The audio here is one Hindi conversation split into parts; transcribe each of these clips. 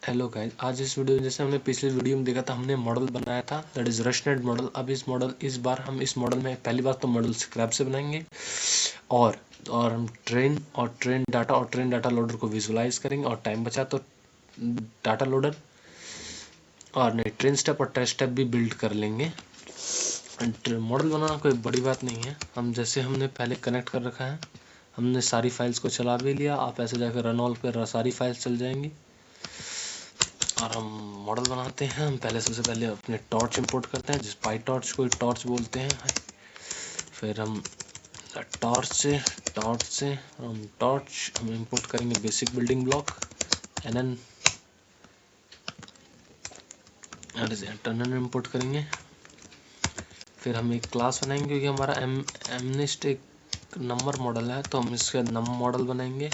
हेलो गाइस, आज इस वीडियो में जैसे हमने पिछले वीडियो में देखा था, हमने मॉडल बनाया था दैट इज रशनेट मॉडल। अब इस बार हम इस मॉडल में पहली बार तो मॉडल स्क्रैप से बनाएंगे और हम ट्रेन डाटा लोडर को विजुलाइज करेंगे और टाइम बचा तो डाटा लोडर और नहीं ट्रेन स्टेप और टेस्ट स्टेप भी बिल्ड कर लेंगे। मॉडल बनाना कोई बड़ी बात नहीं है। हमने पहले कनेक्ट कर रखा है, हमने सारी फाइल्स को चला भी लिया। आप ऐसे जाकर रन ऑल पर सारी फाइल्स चल जाएंगी और हम मॉडल बनाते हैं। हम सबसे पहले अपने टॉर्च इंपोर्ट करते हैं, जिस पाई टॉर्च को टॉर्च बोलते हैं। फिर हम टॉर्च से हम इंपोर्ट करेंगे basic building block NN import करेंगे। फिर हम एक क्लास बनाएंगे, क्योंकि हमारा एमनिस्ट एक नंबर मॉडल है तो हम इसका नम मॉडल बनाएंगे,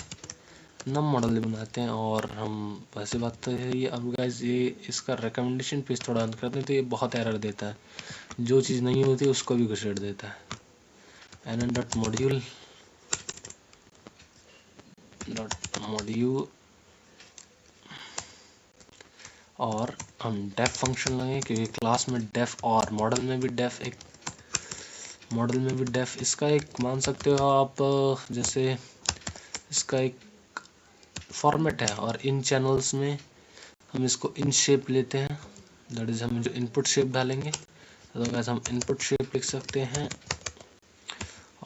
नम मॉडल बनाते हैं। और हम वैसे बात तो है ये। अब गाइस ये इसका रिकमेंडेशन पेज थोड़ा ऑन करते हैं तो ये बहुत एरर देता है, जो चीज़ नहीं होती उसको भी घुसेड़ देता है। nn.module और हम डेफ फंक्शन लगाएंगे, क्योंकि क्लास में डेफ और मॉडल में भी डेफ इसका एक मान सकते हो आप, जैसे इसका एक फॉर्मेट है। और इन चैनल्स में हम इसको इन शेप लेते हैं, दैट इज हम जो इनपुट शेप डालेंगे तो वैसे हम इनपुट शेप लिख सकते हैं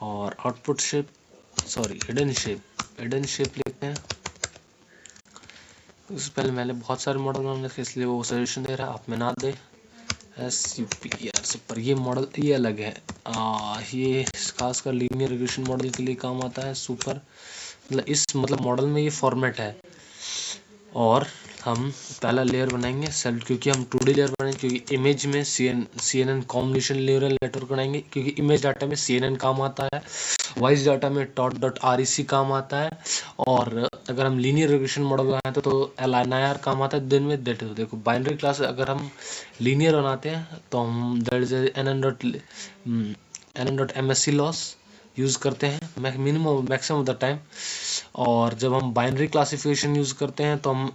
और आउटपुट शेप हिडन शेप लिखते हैं। इससे पहले मैंने बहुत सारे मॉडल बनाने थे, इसलिए वो सजेशन दे रहा है, आप में ना दे SUPR पर ये मॉडल ये अलग है। ये खासकर लीनियर रिग्रेशन मॉडल के लिए काम आता है। सुपर मतलब मॉडल में ये फॉर्मेट है। और हम पहला लेयर बनाएंगे सेल, क्योंकि हम 2D लेयर बनाएंगे, क्योंकि इमेज में CNN कॉम्बिनेशन न्यूरल नेटवर्क बनाएंगे, क्योंकि इमेज डाटा में CNN काम आता है, वॉइस डाटा में .rec काम आता है। और अगर हम लीनियर रिग्रेशन मॉडल बनाए तो LNIR काम आता है। दिन में देखो बाइनरी क्लास अगर हम लीनियर बनाते हैं तो हम that is NN.MSC loss use करते हैं मैक्सिमम ऑफ द टाइम। और जब हम बाइनरी क्लासिफिकेशन यूज़ करते हैं तो हम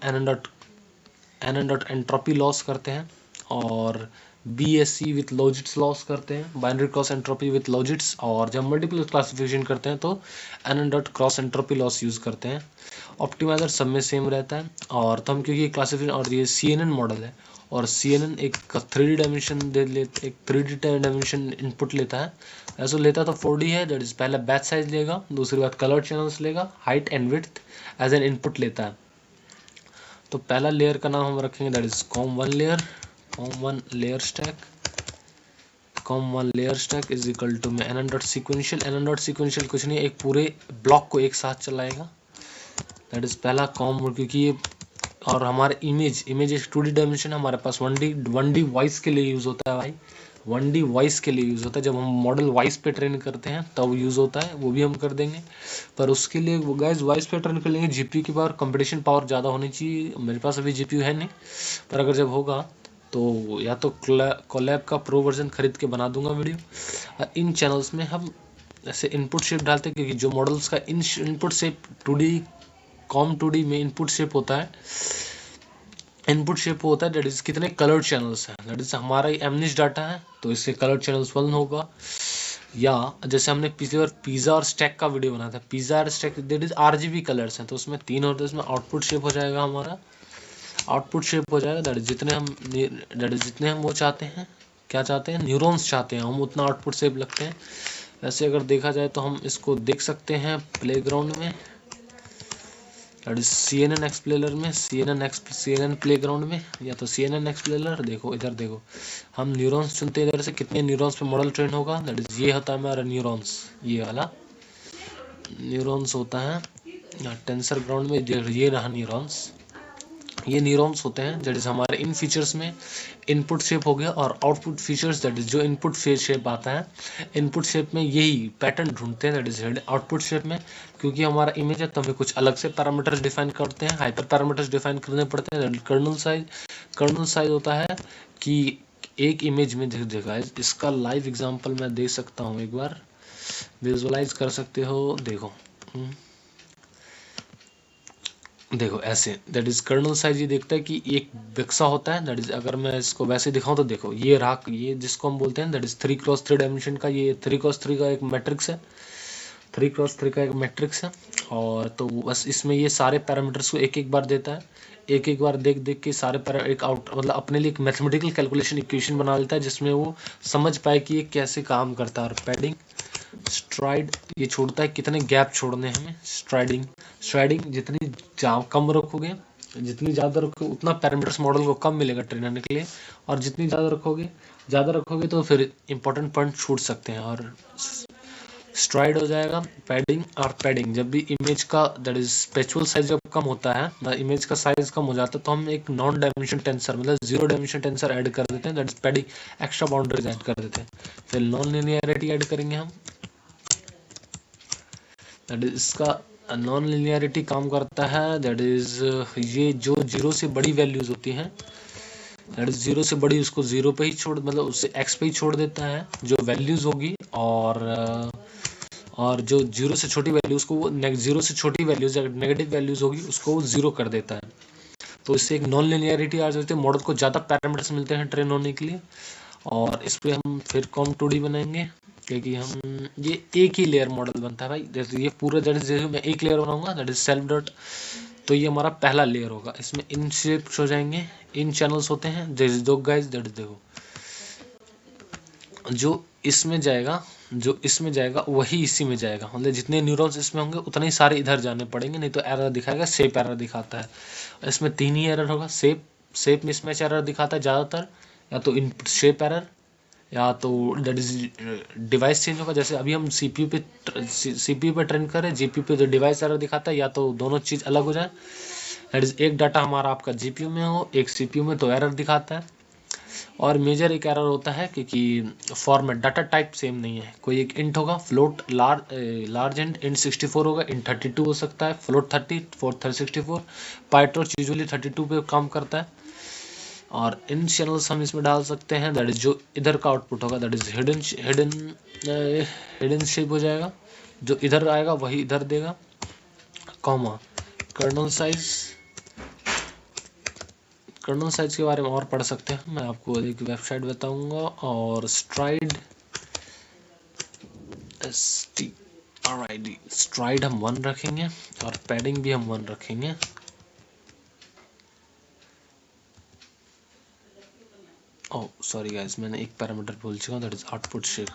NN.एंट्रोपी लॉस करते हैं और BSC विथ लॉजिट्स लॉस करते हैं, बाइनरी क्रॉस एंट्रोपी विथ लॉजिट्स। और जब मल्टीपल क्लासिफिकेशन करते हैं तो NN.क्रॉस एंट्रोपी लॉस यूज़ करते हैं। ऑप्टिमाइजर सब में सेम रहता है। और तो हम क्योंकि क्लासिफिकेशन और ये CNN मॉडल है और CNN एक 3D डायमेंशन इनपुट लेता है। ऐसा लेता तो 4D है, दैट इज पहला बैच साइज लेगा, दूसरी बात कलर चैनल्स लेगा, height and width as an input लेता है। तो पहला लेयर का नाम हम रखेंगे that is com1 layer stack is equal to में NN.sequential कुछ नहीं, एक पूरे ब्लॉक को एक साथ चलाएगा। दैट इज पहला क्योंकि ये और हमारे इमेज एक 2D डायमेंशन हमारे पास 1D वॉइस के लिए यूज़ होता है भाई, 1D वॉइस के लिए यूज़ होता है। जब हम मॉडल वॉइस पे ट्रेन करते हैं तब यूज़ होता है, वो भी हम कर देंगे। पर उसके लिए वो गाइस वॉइस पे ट्रेन कर लेंगे, GPU की पावर कंप्यूटेशन पावर ज़्यादा होनी चाहिए। मेरे पास अभी GPU है नहीं, पर अगर जब होगा तो या तो कोलैब का प्रो वर्जन खरीद के बना दूंगा वीडियो। इन चैनल्स में हम ऐसे इनपुट शेप डालते हैं, क्योंकि जो मॉडल्स का इनपुट शेप 2D में इनपुट शेप होता है दैट इज कितने कलर चैनल्स हैं। दैट इज हमारा एमनिश डाटा है तो इससे कलर चैनल्स 1 होगा। या जैसे हमने पिछली बार पिज़्ज़ा और स्टैक का वीडियो बनाया था, पिज़्ज़ा और stack that is RGB colours हैं तो उसमें 3 होते हैं। उसमें आउटपुट शेप हो जाएगा दैट इज जितने हम वो चाहते हैं, क्या चाहते हैं, न्यूरॉन्स चाहते हैं, हम उतना आउटपुट शेप लगते हैं। वैसे अगर देखा जाए तो हम इसको देख सकते हैं प्लेग्राउंड में, दैट इज CNN एक्सप्लेनर में, CNN प्लेग्राउंड में, या तो CNN एक्सप्लेनर। देखो इधर देखो, हम न्यूरॉन्स चुनते हैं इधर से, कितने न्यूरॉन्स पे मॉडल ट्रेन होगा। दैट इज ये होता है हमारा न्यूरॉन्स, ये वाला न्यूरॉन्स होता है। टेंसर ग्राउंड में ये रहा न्यूरॉन्स, ये न्यूरॉन्स होते हैं। दैट इज हमारे इन फीचर्स में इनपुट शेप हो गया और आउटपुट फीचर्स, दैट इज जो इनपुट शेप आता है, इनपुट शेप में यही पैटर्न ढूंढते हैं दैट इज आउटपुट शेप में। क्योंकि हमारा इमेज है तो हमें कुछ अलग से पैरामीटर्स डिफाइन करते हैं, हाइपर पैरामीटर्स डिफाइन करने पड़ते हैं। कर्नल साइज होता है कि एक इमेज में देखा है, इसका लाइव एग्जाम्पल मैं दे सकता हूँ, एक बार विजुअलाइज कर सकते हो। देखो देखो ऐसे, दैट इज कर्नल साइज। ये देखता है कि एक बक्सा होता है, दैट इज, अगर मैं इसको वैसे दिखाऊं तो देखो ये राख, ये जिसको हम बोलते हैं दैट इज 3x3 डायमेंशन का, ये 3x3 का एक मैट्रिक्स है, 3x3 का एक मैट्रिक्स है। और तो बस इसमें ये सारे पैरामीटर्स को एक एक बार देता है, एक एक बार देख देख के सारे पैरा एक आउट मतलब अपने लिए एक मैथमेटिकल कैलकुलेशन इक्वेशन बना लेता है, जिसमें वो समझ पाए कि ये कैसे काम करता है। और पैडिंग स्ट्राइड, ये छोड़ता है कितने गैप छोड़ने हैं हमें। स्ट्राइडिंग, स्ट्राइडिंग जितनी कम रखोगे, जितनी ज़्यादा रखोगे उतना पैरामीटर्स मॉडल को कम मिलेगा ट्रेन करने के लिए, और जितनी ज़्यादा रखोगे तो फिर इंपॉर्टेंट पॉइंट छूट सकते हैं। और स्ट्राइड हो जाएगा पैडिंग। और पैडिंग जब भी इमेज का दैट इज स्पेचुअल साइज जब कम होता है, इमेज का साइज कम हो जाता है, तो हम एक नॉन डायमेंशन टेंसर मतलब 0 डायमेंशन टेंसर ऐड कर देते हैं, that is padding, extra boundaries add कर देते हैं। फिर नॉन लिनियरिटी ऐड करेंगे हम, दैट इज इसका नॉन लिनियरिटी काम करता है, दैट इज ये जो 0 से बड़ी वैल्यूज होती हैं, दैट इज 0 से बड़ी उसको 0 पे ही छोड़ मतलब उससे x पे ही छोड़ देता है जो वैल्यूज होगी, और जो 0 से छोटी वैल्यूज को वो 0 से छोटी वैल्यूज नेगेटिव वैल्यूज होगी उसको वो 0 कर देता है। तो इससे एक नॉन लिनियरिटी आ जाती है, मॉडल को ज़्यादा पैरामीटर्स मिलते हैं ट्रेन होने के लिए। और इस पर हम फिर कॉम 2D बनाएंगे, क्योंकि हम ये एक ही लेयर मॉडल बनता है भाई। जैसे ये पूरा जैसे मैं एक लेयर बनाऊंगा दैट इज सेल्फ डॉट, तो ये हमारा पहला लेयर होगा। इसमें इन शेप्स हो जाएंगे, इन चैनल्स होते हैं जैसे दो गाइस, दैट इज देखो जो इसमें जाएगा वही इसी में जाएगा, मतलब जितने न्यूरॉन्स इसमें होंगे उतने ही सारे इधर जाने पड़ेंगे, नहीं तो एरर दिखाएगा, शेप एरर दिखाता है। इसमें 3 ही एरर होगा, शेप मिसमैच एरर दिखाता है ज़्यादातर, या तो इनपुट शेप एरर, या तो दैट इज डिवाइस चेंज होगा। जैसे अभी हम सीपीयू पे ट्रेन करें, जीपीयू पे जो डिवाइस एरर दिखाता है, या तो दोनों चीज़ अलग हो जाए, दैट इज एक डाटा हमारा आपका जीपीयू में हो, एक सीपीयू में, तो एरर दिखाता है। और मेजर एक एरर होता है क्योंकि फॉर्मेट डाटा टाइप सेम नहीं है, कोई एक इंट होगा फ्लोट लार्ज इंट 64 होगा, इंट 32 हो सकता है, फ्लोट 30 64, पाइटॉर्च यूजुअली 32 पे काम करता है। और इन चैनल्स हम इसमें डाल सकते हैं, दैट इज जो इधर का आउटपुट होगा दैट इज हिडन शेप हो जाएगा, जो इधर आएगा वही इधर देगा, कॉमा कर्नल साइज के बारे में और पढ़ सकते हैं, मैं आपको एक वेबसाइट बताऊंगा। और स्ट्राइड स्ट्राइड हम 1 रखेंगे, और पैडिंग भी हम 1 रखेंगे। ओह सॉरी गाइस, मैंने एक पैरामीटर भूल चुका, that is output shape,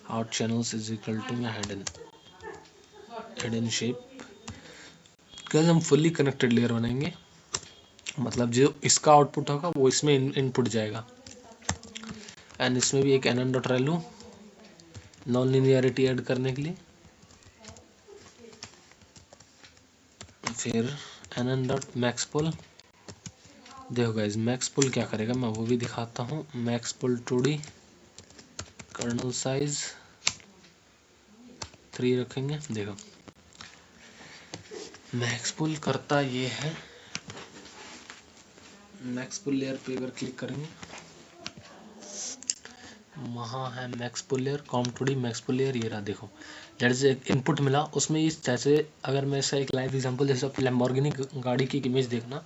out channels is equal to hidden shape. Guys हम फुल्ली कनेक्टेड लेयर बनाएंगे, मतलब जो इसका आउटपुट होगा वो इसमें इनपुट जाएगा। एंड इसमें भी एक nn.relu नॉन लिनियरिटी ऐड करने के लिए, फिर nn.maxpull। देखो गाइस maxpull क्या करेगा मैं वो भी दिखाता हूँ। maxpull 2D कर्नल साइज 3 रखेंगे। देखो maxpull करता ये है, maxpull लेयर पे अगर क्लिक करेंगे वहाँ है maxpull layer, com2d maxpull layer, ये रहा। देखो दैट इज एक इनपुट मिला उसमें, इस जैसे अगर मैं ऐसा एक लाइव एग्जांपल, जैसे आप लैम्बोर्गिनी गाड़ी की इमेज देखना,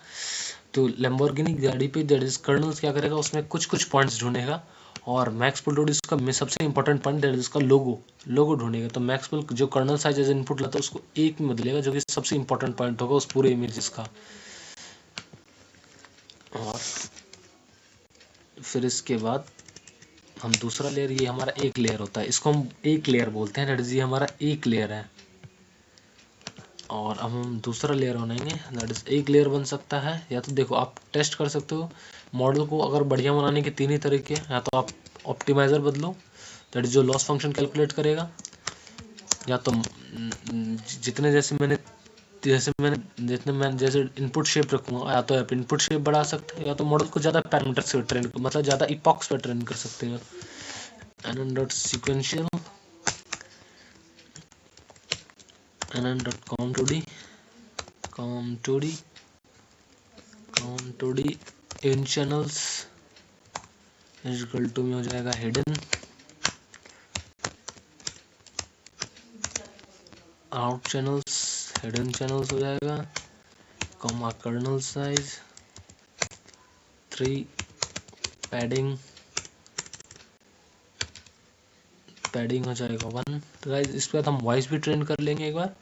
तो लैम्बोर्गिनी गाड़ी पे दैट इज कर्नल क्या करेगा, उसमें कुछ कुछ पॉइंट्स ढूंढेगा, और maxpull 2D उसका सबसे इंपॉर्टेंट पॉइंट दैट इज उसका लोगो ढूंढेगा। तो maxpull जो कर्नल साइज एज इनपुट लाता है उसको एक में बदलेगा, जो कि सबसे इंपॉर्टेंट पॉइंट होगा उस पूरे इमेजेस का। और फिर इसके बाद हम दूसरा लेयर, ये हमारा एक लेयर होता है, इसको हम एक लेयर बोलते हैं, दैट इज ये हमारा एक लेयर है। और अब हम दूसरा लेयर बनाएंगे, दैट इज एक लेयर बन सकता है, या तो देखो आप टेस्ट कर सकते हो मॉडल को अगर बढ़िया बनाने के 3 ही तरीके हैं, या तो आप ऑप्टिमाइज़र बदलो, दैट इज जो लॉस फंक्शन कैलकुलेट करेगा, या तो जितने जैसे इनपुट शेप रखूँगा, या तो आप इनपुट शेप बढ़ा सकते हो, या तो मॉडल को ज़्यादा पैरामीटर से ट्रेन मतलब ज़्यादा इपॉक्स पर ट्रेन कर सकते हो। nn.sequential com2d in channels equal to में हो जाएगा hidden, out channels hidden channels हो जाएगा, कॉमा कर्नल साइज 3 पैडिंग हो जाएगा 1। तो गाइस इस पर हम वॉइस भी ट्रेन कर लेंगे एक बार,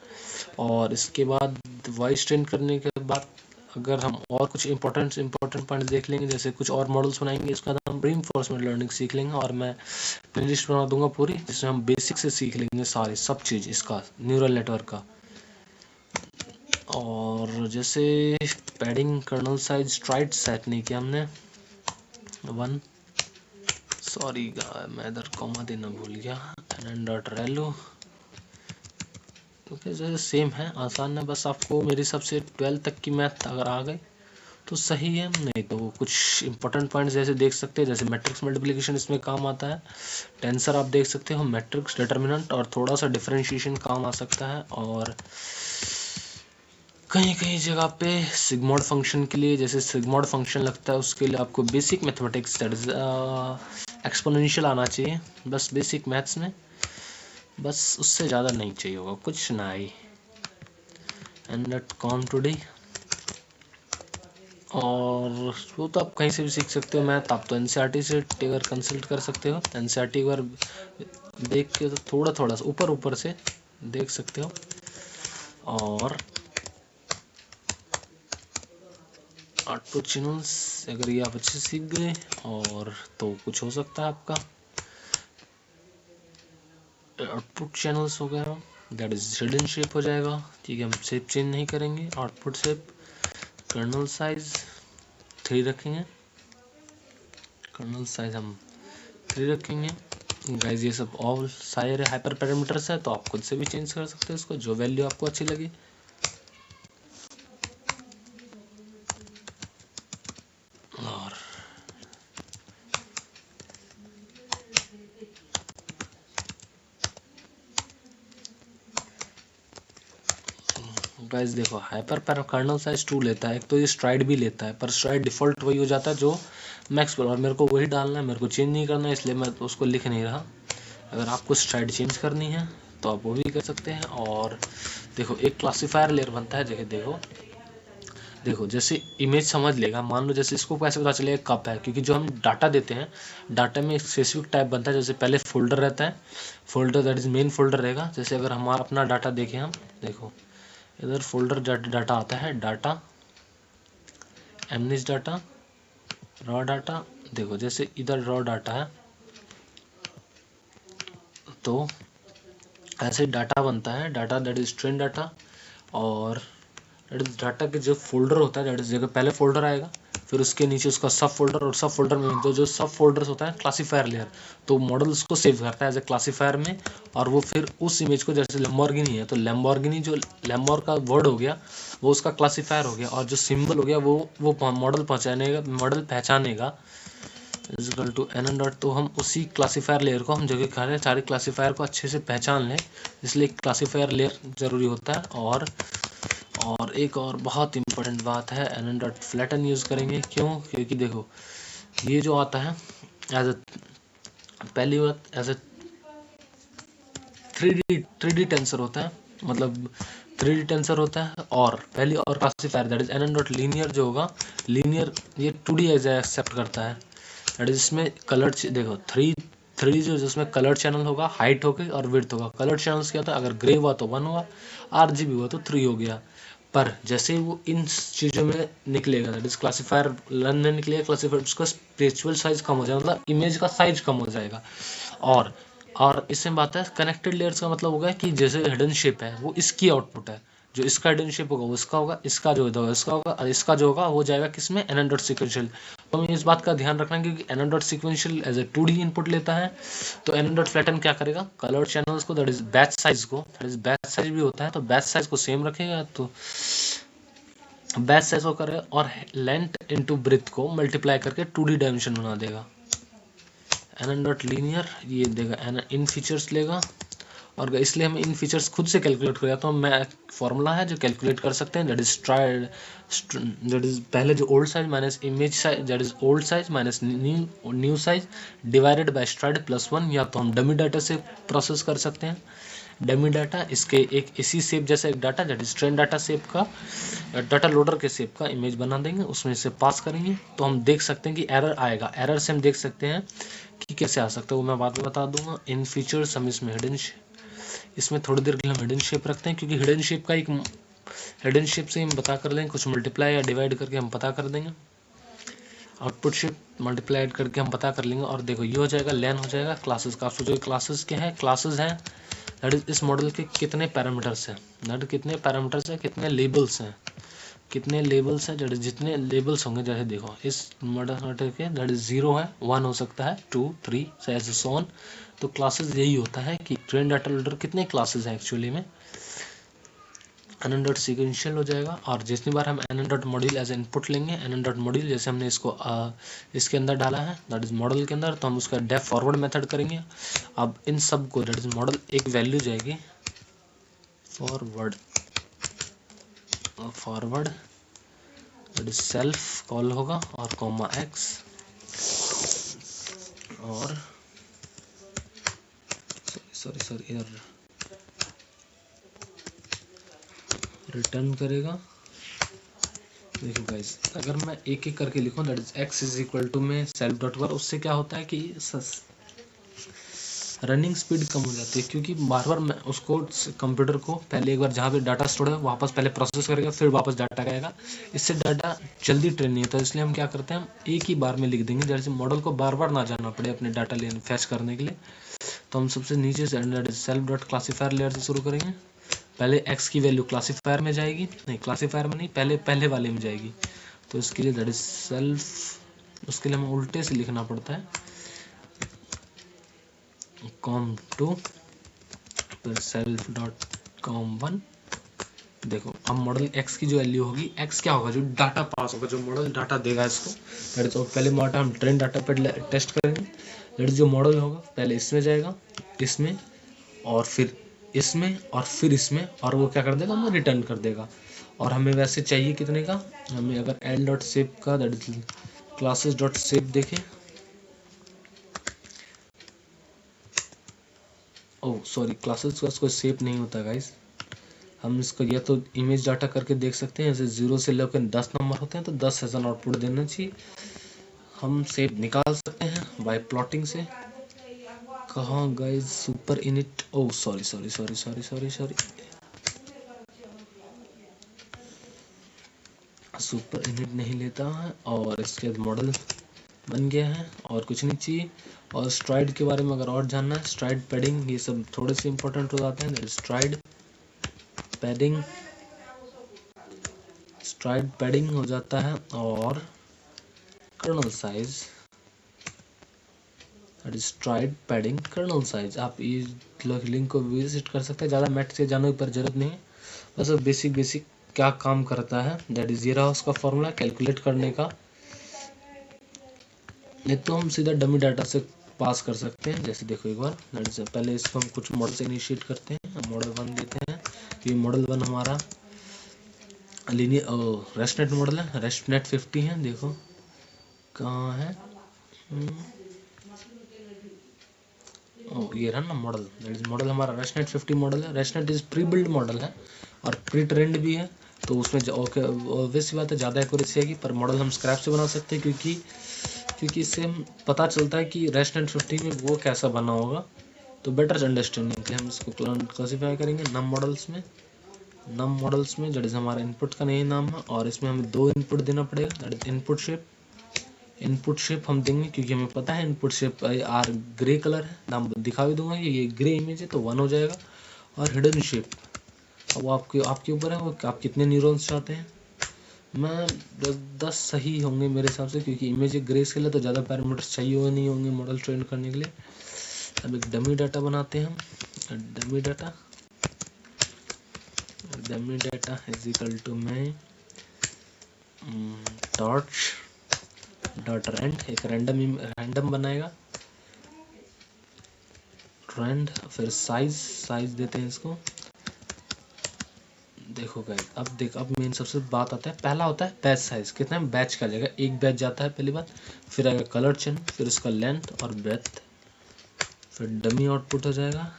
और इसके बाद वॉइस ट्रेन करने के बाद अगर हम और कुछ इंपॉर्टेंट पॉइंट देख लेंगे, जैसे कुछ और मॉडल्स बनाएंगे, इसके बाद हम रीइंफोर्समेंट लर्निंग सीख लेंगे, और मैं प्लेलिस्ट बना दूंगा पूरी, जिसमें हम बेसिक से सीख लेंगे सारी सब चीज़ इसका न्यूरल नेटवर्क का। और जैसे padding kernel size stride set नहीं किया हमने 1, सॉरी मैं इधर कॉमा देना भूल गया, nn.relu ओके। जैसे सेम है, आसान है, बस आपको मेरे हिसाब से 12 तक की मैथ अगर आ गई तो सही है, नहीं तो कुछ इंपॉर्टेंट पॉइंट्स जैसे देख सकते हैं, जैसे मैट्रिक्स मल्टीप्लिकेशन इसमें काम आता है, टेंसर आप देख सकते हो, मैट्रिक्स डिटर्मिनेंट और थोड़ा सा डिफरेंशिएशन काम आ सकता है, और कहीं कहीं जगह पे सिग्मॉड फंक्शन के लिए, जैसे सिग्मॉड फंक्शन लगता है उसके लिए आपको basic mathematics that is exponential आना चाहिए, बस बेसिक मैथ्स में, बस उससे ज़्यादा नहीं चाहिए होगा, कुछ ना ही। एंड दैट कॉम टुडे, और वो तो आप कहीं से भी सीख सकते हो मैथ, आप तो एनसीईआरटी से एक बार कंसल्ट कर सकते हो, एनसीईआरटी एक बार देख के तो थोड़ा सा ऊपर से देख सकते हो, और आउटपुट चैनल्स अगर ये आप अच्छे सीख गए और तो कुछ हो सकता है आपका आउटपुट चैनल्स हो गया, दैट इज हिडन शेप हो जाएगा, ठीक है, हम शेप चेंज नहीं करेंगे, आउटपुट शेप, कर्नल साइज 3 रखेंगे, कर्नल साइज हम 3 रखेंगे गाइज। ये सब ऑल सारे हाइपर पैरामीटर्स है, तो आप खुद से भी चेंज कर सकते हो इसको, जो वैल्यू आपको अच्छी लगी। और गाइस देखो, हाइपर पैरा कर्नल साइज 2 लेता है, एक तो ये स्ट्राइड भी लेता है, पर स्ट्राइड डिफॉल्ट वही हो जाता है जो मैक्स पर, और मेरे को वही डालना है, मेरे को चेंज नहीं करना है, इसलिए मैं उसको लिख नहीं रहा। अगर आपको स्ट्राइड चेंज करनी है तो आप वो भी कर सकते हैं। और देखो एक क्लासीफायर लेयर बनता है, जैसे देखो जैसे इमेज समझ लेगा, मान लो जैसे इसको कैसे पता चलेगा कप है, क्योंकि जो हम डाटा देते हैं, डाटा में एक स्पेसिफिक टाइप बनता है, जैसे पहले फोल्डर रहता है, folder that is main folder रहेगा। जैसे अगर हमारा अपना डाटा देखें हम, देखो इधर फोल्डर डाटा आता है, data, MNIST data, raw data, देखो जैसे इधर रॉ डाटा है, तो ऐसे डाटा बनता है, data that is train data, और दैट इज डाटा के जो फोल्डर होता है, दैट इज जगह पहले फोल्डर आएगा, फिर उसके नीचे उसका सब फोल्डर, और सब फोल्डर में जो सब फोल्डर्स होता है क्लासीफायर लेयर, तो मॉडल उसको सेव करता है एज ए क्लासीफायर में, और वो फिर उस इमेज को, जैसे लैम्बोर्गिनी है तो लैम्बोर्गिनी जो लैम्बोर का वर्ड हो गया वो उसका क्लासीफायर हो गया, और जो सिंबल हो गया वो मॉडल पहचानेगा इजिकल टू एन डॉट। तो हम उसी क्लासीफायर लेयर को हम जगह कर रहे हैं, सारे क्लासीफायर को अच्छे से पहचान लें, इसलिए क्लासीफायर लेयर ज़रूरी होता है। और एक और बहुत इम्पोर्टेंट बात है, एन डॉट फ्लैटन यूज़ करेंगे, क्यों? क्योंकि देखो ये जो आता है एज ए, पहली बात एज ए 3D टेंसर होता है, मतलब 3D टेंसर होता है, और पहली और classifier that is an dot linear जो होगा, लीनियर ये 2D एज एक्सेप्ट करता है, दैट इज इसमें कलर, देखो 3D जो जिसमें कलर चैनल होगा, हाइट होगी और विड्थ होगा। कलर चैनल्स क्या होता है, अगर ग्रे हुआ तो 1 हुआ, RGB हुआ तो 3 हो गया। पर जैसे ही वो इन चीज़ों में निकलेगा, दैट इज क्लासीफायर लन में निकलेगा, क्लासीफायर उसका स्पेचुअल साइज कम हो जाएगा, मतलब इमेज का साइज कम हो जाएगा। और इसमें बात है कनेक्टेड लेयर्स का मतलब होगा कि जैसे हिडन शेप है वो इसकी आउटपुट है, जो इसका हिडन शेप होगा वो इसका होगा, इसका जो होगा इसका होगा, और इसका जो होगा वो जाएगा किसमें, एन डॉट सिक्वेंशियल। तो हमें इस बात का ध्यान रखना है क्योंकि N dot sequential as a 2D input लेता है, तो एन डॉट फ्लैटन क्या करेगा, कलर चैनल्स को दैट इज बैच साइज को, दैट इज बैच साइज भी होता है तो बैच साइज को सेम रखेगा, तो बैच साइज को करेगा, और लेंथ इनटू ब्रेथ को मल्टीप्लाई करके 2D डायमेंशन बना देगा। एन डॉट लीनियर ये देगा एन इन फीचर्स लेगा, और इसलिए हम इन फीचर्स खुद से कैलकुलेट करेगा, तो मैं फॉर्मूला है जो कैलकुलेट कर सकते हैं, that is STRIDE, that is पहले जो old size minus image size, that is old size minus new size divided by STRIDE +1, या तो हम डमी डाटा से प्रोसेस कर सकते हैं, डमी डाटा, इसके एक इसी शेप जैसा एक data that is train data shape का, डाटा लोडर के शेप का इमेज बना देंगे, उसमें से पास करेंगे तो हम देख सकते हैं कि एरर आएगा। एरर से हम देख सकते हैं कि कैसे आ सकता है, वो मैं बाद में बता दूंगा। इन फीचर्स हम इसमें इसमें थोड़ी देर के लिए हम हिडन शेप रखते हैं, क्योंकि हिडन शेप का एक हिडन शेप से हम पता कर लेंगे, कुछ मल्टीप्लाई या डिवाइड करके हम पता कर देंगे। आउटपुट शेप मल्टीप्लाई करके हम पता कर लेंगे। और देखो ये हो जाएगा, लेन हो जाएगा क्लासेस का। आप सोचो क्लासेस क्या है, क्लासेस हैं दैट इज इस मॉडल के कितने पैरामीटर्स हैं, दैट कितने पैरामीटर्स हैं, कितने लेबल्स हैं, कितने लेबल्स हैं, दैट इज जितने लेबल्स होंगे। जैसे देखो इस मॉडल के दैट इज 0 है, 1 हो सकता है, 2 3 ऐसे सो ऑन। तो क्लासेस यही होता है कि ट्रेन डाटा लोडर कितने क्लासेस हैं एक्चुअली में। nn सीक्वेंशियल हो जाएगा, और जितनी बार हम nn मॉड्यूल एज इनपुट लेंगे, nn मॉड्यूल जैसे हमने इसको इसके अंदर डाला है दैट इज मॉडल के अंदर, तो हम उसका डेफ फॉरवर्ड मेथड करेंगे। अब इन सब को दैट इज मॉडल एक वैल्यू जाएगी forward that is self call होगा और कॉमा x, और सॉरी इधर रिटर्न करेगा। देखो गाइस, अगर मैं एक एक करके लिखूं that is x is equal to में सेल्फ डॉट वर, उससे क्या होता है कि रनिंग स्पीड कम हो जाती है, क्योंकि बार बार मैं उसको कंप्यूटर को पहले एक बार जहाँ पे डाटा स्टोर है वापस पहले प्रोसेस करेगा, फिर वापस डाटा आएगा। इससे डाटा जल्दी ट्रेन नहीं होता, इसलिए हम क्या करते हैं, हम एक ही बार में लिख देंगे, जैसे मॉडल को बार बार ना जाना पड़े अपने डाटा लेने फैच करने के लिए। तो हम सबसे नीचे say that is self dot classifier layer से शुरू करेंगे। पहले x की वैल्यू क्लासीफायर में जाएगी, नहीं क्लासीफायर में नहीं, पहले वाले में जाएगी। तो इसके लिए दैट इज सेल्फ, उसके लिए हमें उल्टे से लिखना पड़ता है, com2 फिर सेल्फ डॉट com1। देखो अब मॉडल x की जो वैल्यू होगी, x क्या होगा, जो डाटा पास होगा, जो मॉडल डाटा देगा इसको, दैट इज पहले मॉडल हम ट्रेन डाटा पे टेस्ट करेंगे। दैट इज जो मॉडल होगा पहले इसमें जाएगा, इसमें और फिर इसमें और फिर इसमें, और वो क्या कर देगा, हमें रिटर्न कर देगा। और हमें वैसे चाहिए कितने का, हमें अगर एल डॉट शेप का that is classes dot shape देखें, ओह सॉरी क्लासेस का कोई शेप नहीं होता गाइस, हम इसको या तो इमेज डाटा करके देख सकते हैं, जैसे 0 से लेकर 10 नंबर होते हैं तो 10 ऐसा आउटपुट देना चाहिए। हम शेप निकाल सकते हैं बाय प्लॉटिंग से। कहाँ guys, super init, oh sorry super init नहीं लेता है। और इसके बाद मॉडल बन गया है और कुछ नहीं चाहिए। और स्ट्राइड के बारे में अगर और जानना है, स्ट्राइड पैडिंग ये सब थोड़े से इंपॉर्टेंट हो जाते हैं। स्ट्राइड पैडिंग हो जाता है, और kernel size, stride padding kernel size. आप इस लिंक को विजिट कर सकते हैं, ज़्यादा मैथ से जानने पर जरूरत नहीं है, बस बेसिक क्या काम करता है। दैट इज ये रहा उसका फॉर्मूला कैलकुलेट करने का। नहीं तो हम सीधा डमी डाटा से पास कर सकते हैं। जैसे देखो एक बार, पहले इसको हम कुछ मॉडल से इनिशिएट करते हैं, मॉडल 1 देते हैं। ये मॉडल 1 हमारा लीनियर रेस्टनेट मॉडल है, रेस्टनेट 50 है। देखो कहाँ है, ये रहा ना मॉडल, मॉडल हमारा रेस्टनेट 50 मॉडल है। रेस्टनेट इज प्री बिल्ड मॉडल है और प्री ट्रेंड भी है, तो उसमें वैसी बात है ज़्यादा एक्यूरेसी आएगी, पर मॉडल हम स्क्रैप से बना सकते हैं, क्योंकि इससे हम पता चलता है कि रेस्टनेट 50 में वो कैसा बना होगा। तो बेटर अंडरस्टैंडिंग के हम इसको क्लासीफाई करेंगे नम मॉडल्स में जैसे हमारा इनपुट का नहीं नाम है, और इसमें हमें 2 इनपुट देना पड़ेगा। दैट इज इनपुट शेप हम देंगे, क्योंकि हमें पता है input shape are grey colour है, नाम दिखा भी दूंगा कि ये ग्रे इमेज है तो 1 हो जाएगा। और हिडन शेप, अब आपके ऊपर है वो आप कितने न्यूरॉन्स चाहते हैं। मैं 10 सही होंगे मेरे हिसाब से, क्योंकि इमेज ग्रे स्केल है तो ज़्यादा पैरामीटर्स चाहिए नहीं होंगे मॉडल ट्रेन करने के लिए। अब एक डमी डाटा बनाते हैं हम। Dummy data is equal to में डॉट रेंड, एक रैंडम बनाएगा ट्रेंड, फिर साइज देते हैं इसको। देखो गाइस, अब मेन सबसे बात आता है, पहला होता है बैच साइज, कितना बैच का जाएगा, एक बैच जाता है पहली बात, फिर आएगा कलर चिन्ह, फिर उसका लेंथ और ब्रेथ, फिर डमी आउटपुट हो जाएगा।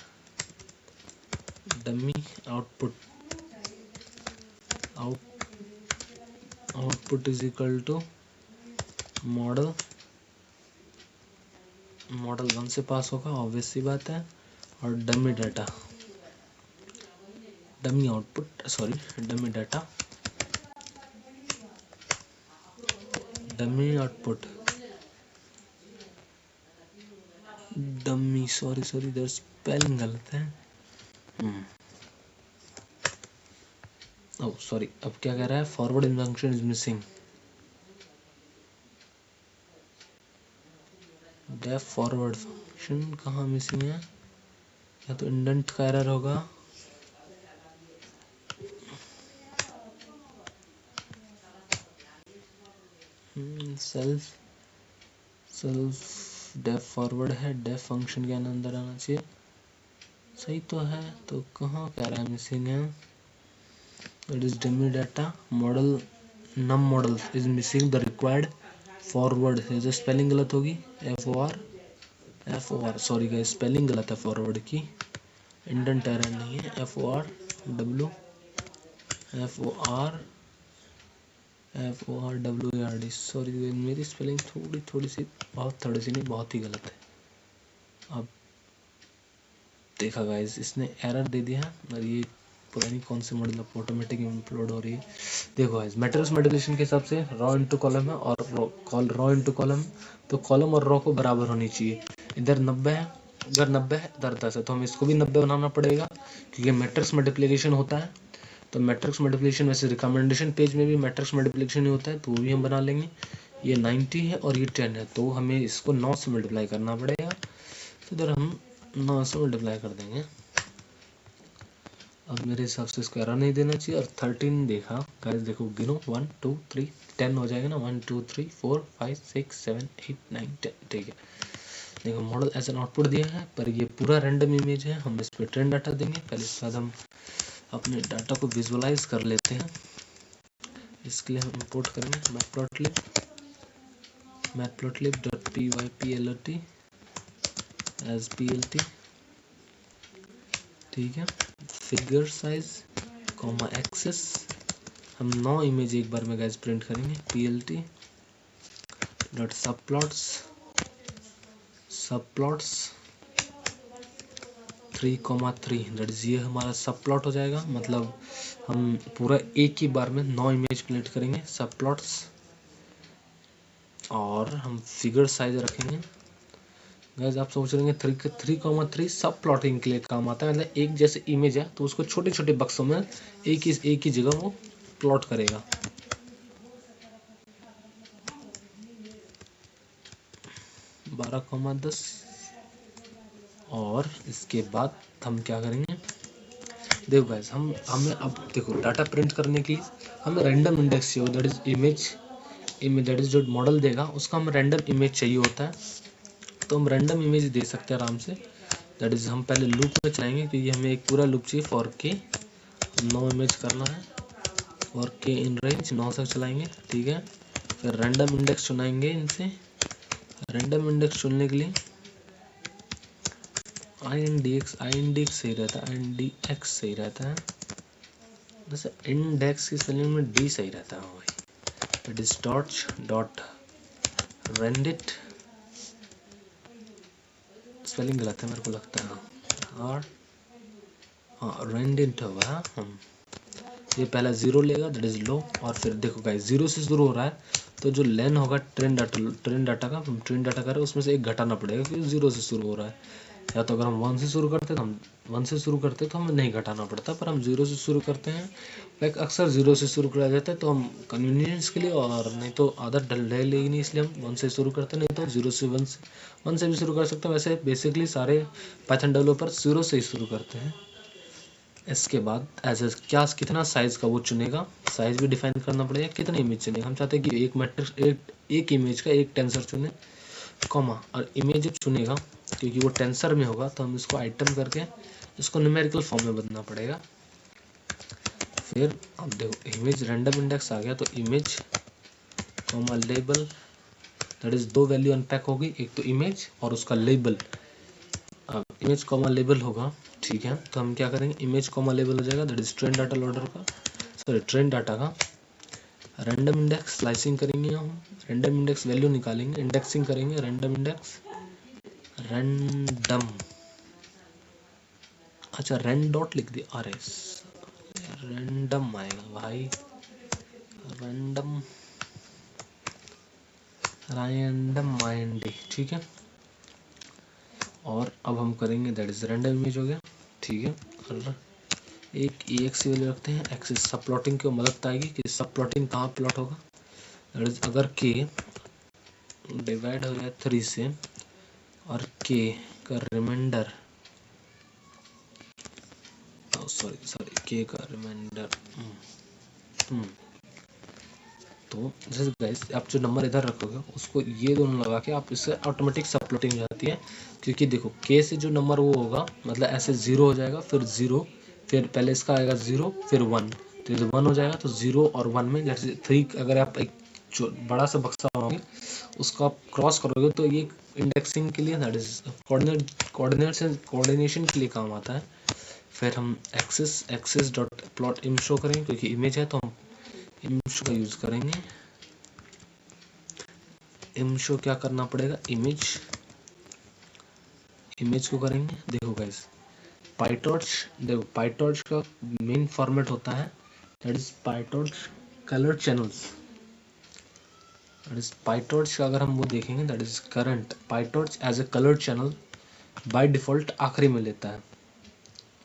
Dummy output is equal to model 1 से पास होगा, ऑब्वियस सी बात है। और dummy data, dummy output, sorry dummy data, dummy output, dummy, sorry इधर स्पेलिंग गलत है। ओह सॉरी, अब क्या कह रहा है, forward function is missing, def forward function कहाँ मिसिंग है, या तो इंडेंट का एरर होगा। सेल्फ डेफ फॉरवर्ड है, डेफ फंक्शन के अंदर आना चाहिए, सही तो है। तो कहाँ कह रहा है मिसिंग है, it is dummy data model, नम model is missing the required forward, ये जो स्पेलिंग गलत होगी, F O R, sorry guys spelling गलत है फॉरवर्ड की, इंडेंट एरर नहीं है, F O R W A R D, sorry मेरी स्पेलिंग थोड़ी सी, थोड़ी सी नहीं, बहुत ही गलत है। अब देखा गाइस, इसने एरर दे दिया और ये पता नहीं कौन से मॉडल ऑटोमेटिक अपलोड हो रही है। देखो गाइस, मैट्रिक्स मल्टीप्लिकेशन के हिसाब से रॉ इनटू कॉलम है और रॉ इनटू कॉलम, तो कॉलम और रॉ को बराबर होनी चाहिए। इधर 90 है, इधर 90 है, इधर 10 है, तो हम इसको भी 90 बनाना पड़ेगा क्योंकि मैट्रिक्स मल्टीप्लिकेशन होता है। तो मैट्रिक्स मल्टीप्लिकेशन वैसे रिकमेंडेशन पेज में भी मैट्रिक्स मल्टीप्लिकेशन ही होता है, तो वो भी हम बना लेंगे। ये 90 है और ये 10 है, तो हमें इसको 9 से मल्टीप्लाई करना पड़ेगा, तो इधर हम 9 से मल्टीप्लाई कर देंगे। अब मेरे हिसाब से इसको एरर नहीं देना चाहिए। और 13 देखा गाइस, देखो गिनो 1 2 3 10 हो जाएगा ना, 1 2 3 4 5 6 7 8 9 10, ठीक है। देखो मॉडल एज एन आउटपुट दिया है, पर ये पूरा रैंडम इमेज है, हम इस पर ट्रेंड डाटा देंगे। पहले इसके बाद हम अपने डाटा को विजुअलाइज कर लेते हैं। इसके लिए हम इंपोर्ट करेंगे matplotlib.pyplt एज plt, ठीक है। फिगर साइज कॉमा एक्सेस, हम 9 इमेज एक बार में गाइस प्रिंट करेंगे। plt dot subplots 3,3, that is ये हमारा सब प्लॉट हो जाएगा। मतलब हम पूरा एक ही बार में 9 इमेज प्रिंट करेंगे सब प्लॉट्स, और हम फिगर साइज रखेंगे। गाइस आप सोच रहे हैं 3,3 सब प्लॉटिंग के लिए काम आता है, मतलब एक जैसे इमेज है तो उसको छोटे छोटे बक्सों में एक ही जगह वो प्लॉट करेगा। (12,10) और इसके बाद हम क्या करेंगे, देखो गाइस, हमें अब देखो डाटा प्रिंट करने के लिए हमें रैंडम इंडेक्स चाहिए, that is image that is जो मॉडल देगा उसका हम रैंडम इमेज चाहिए होता है। तो हम रैंडम इमेज दे सकते हैं आराम से, दैट इज हम पहले लूप में चलाएंगे क्योंकि हमें एक पूरा लूप चाहिए फॉर के 9 इमेज करना है, फॉर के इन रेंज 9 तक चलाएंगे, ठीक है। फिर रैंडम इंडेक्स चुनाएंगे इनसे, रैंडम इंडेक्स चुनने के लिए INDX सही रहता है, INDX सही रहता है, वैसे इंडेक्स की स्पेलिंग में D सही रहता है भाई। इट इज डॉट रेंडिट, स्पेलिंग गलत है मेरे को लगता है, और हाँ रेंडिट होगा। हम ये पहला 0 लेगा, दैट इज लो, और फिर देखो गाइस 0 से शुरू हो रहा है तो जो लेन होगा ट्रेंड डाटा का, हम ट्रेंड डाटा करें उसमें से एक घटाना पड़ेगा क्योंकि 0 से शुरू हो रहा है। या तो अगर हम 1 से शुरू करते तो हमें नहीं घटाना पड़ता, पर हम 0 से शुरू करते हैं। लाइक अक्सर 0 से शुरू किया जाता है तो हम कन्वीनियंस के लिए, और नहीं तो आदत डलेगी नहीं, इसलिए हम 1 से शुरू करते हैं, नहीं तो 0 से 1 से भी शुरू कर सकते हैं। वैसे बेसिकली सारे पाइथन डेवलपर 0 से ही शुरू करते हैं। इसके बाद कितना साइज का वो चुनेगा, साइज भी डिफाइन करना पड़ेगा, कितने इमेज चुनेगा। हम चाहते हैं कि एक मैट्रिक्स एक इमेज का एक टेंसर चुने, कॉमा, और इमेज जब चुनेगा क्योंकि वो टेंसर में होगा तो हम इसको आइटम करके इसको न्यूमेरिकल फॉर्म में बदलना पड़ेगा। फिर अब देखो इमेज रैंडम इंडेक्स आ गया, तो image comma label, that is 2 value unpack होगी, एक तो इमेज और उसका लेबल। अब इमेज कॉमा लेबल होगा, ठीक है, तो हम क्या करेंगे, इमेज कॉमा लेबल हो जाएगा, that is train data loader का, सॉरी ट्रेन डाटा का रैंडम इंडेक्स स्लाइसिंग करेंगे, हम रैंडम इंडेक्स वैल्यू निकालेंगे, इंडेक्सिंग करेंगे, रैंडम इंडेक्स रैंडम, अच्छा रैंड डॉट लिख दिया, अरे रैंडम आएगा भाई, रैंडम रैंडम माइंड, ठीक है। और अब हम करेंगे दैट इज रैंडम इमेज हो गया, ठीक है। और एक EXE वैल्यू रखते हैं, एक्सिस सब प्लॉटिंग की मदद आएगी कि सब प्लॉटिंग कहाँ प्लॉट होगा, दैट इज अगर k डिवाइड हो जाए 3 से और k का रिमाइंडर, सॉरी k का रिमाइंडर, तो जैसे गाइस आप जो नंबर इधर रखोगे उसको ये दोनों लगा के आप इससे ऑटोमेटिक सब प्लॉटिंग हो जाती है, क्योंकि देखो k से जो नंबर वो होगा मतलब ऐसे 0 हो जाएगा, फिर 0, फिर पहले इसका आएगा 0 फिर 1, तो ये 1 हो जाएगा, तो 0 और 1 में जैसे 3 अगर आप एक जो बड़ा सा बक्सा होंगे उसको आप क्रॉस करोगे तो ये इंडेक्सिंग के लिए दैट इज कोऑर्डिनेशन के लिए काम आता है। फिर हम एक्सिस डॉट प्लॉट इम शो करेंगे, क्योंकि इमेज है तो हम इम शो का यूज करेंगे। इम शो क्या करना पड़ेगा, इमेज को करेंगे, देखो गाइस पाइटॉर्च, देखो पाइटॉर्च का मेन फॉर्मेट होता है that is PyTorch colour channels, that is PyTorch का अगर हम वो देखेंगे that is current PyTorch as a colour channel by default आखिरी में लेता है,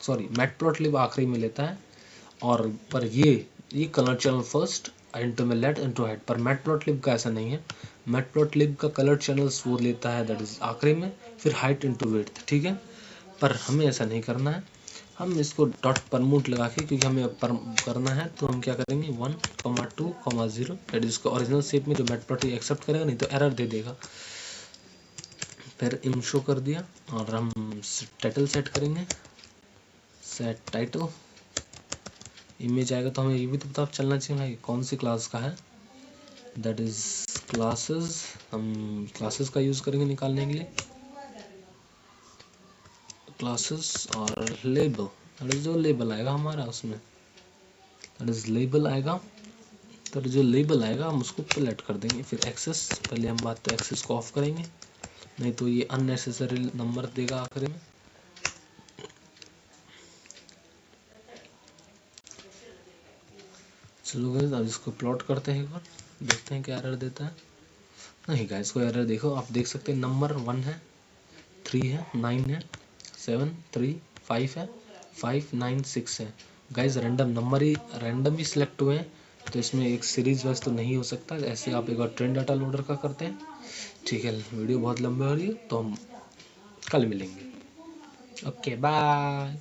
सॉरी मैटप्लॉटलिब आखिरी में लेता है, और पर ये कलर चैनल फर्स्ट इंटू में लेट इंटू हेड, पर मैटप्लॉटलिब का ऐसा नहीं है, मैटप्लॉटलिब का कलर चैनल्स वो लेता है दैट इज आखिरी में, फिर हाइट इंटू विड्थ, ठीक है। पर हमें ऐसा नहीं करना है, हम इसको डॉट परमूट लगा के, क्योंकि हमें करना है तो हम क्या करेंगे 1, 2, 0 दैट इज इसको ओरिजिनल शेप में जो मैटप्लॉटलिब एक्सेप्ट करेगा, नहीं तो एरर दे देगा। फिर इम शो कर दिया और हम टाइटल सेट करेंगे, सेट टाइटल, इमेज आएगा तो हमें ये भी तो पता चलना चाहिए भाई कौन सी क्लास का है, दैट इज क्लासेस, हम क्लासेस का यूज करेंगे निकालने के लिए, क्लासेस और लेबल, दैट इज जो लेबल आएगा हमारा उसमें, दैट इज लेबल आएगा, तो जो लेबल आएगा हम उसको सेलेक्ट कर देंगे। फिर एक्सेस, पहले हम बात तो एक्सेस को ऑफ करेंगे, नहीं तो ये अननेसेसरी नंबर देगा आखिर में। चलो गाइस अब इसको प्लॉट करते हैं, एक बार देखते हैं क्या एरर देता है। नहीं गाइस कोई एरर, देखो आप देख सकते हैं नंबर 1 है, 3 है, 9 है, 7, 3, 5 है, 5, 9, 6 है। गाइस रैंडम नंबर ही रैंडम ही सिलेक्ट हुए हैं, तो इसमें एक सीरीज वाइज तो नहीं हो सकता, ऐसे आप एक बार ट्रेन डाटा लोडर का करते हैं, ठीक है। वीडियो बहुत लंबी हो रही है तो हम कल मिलेंगे, ओके बाय।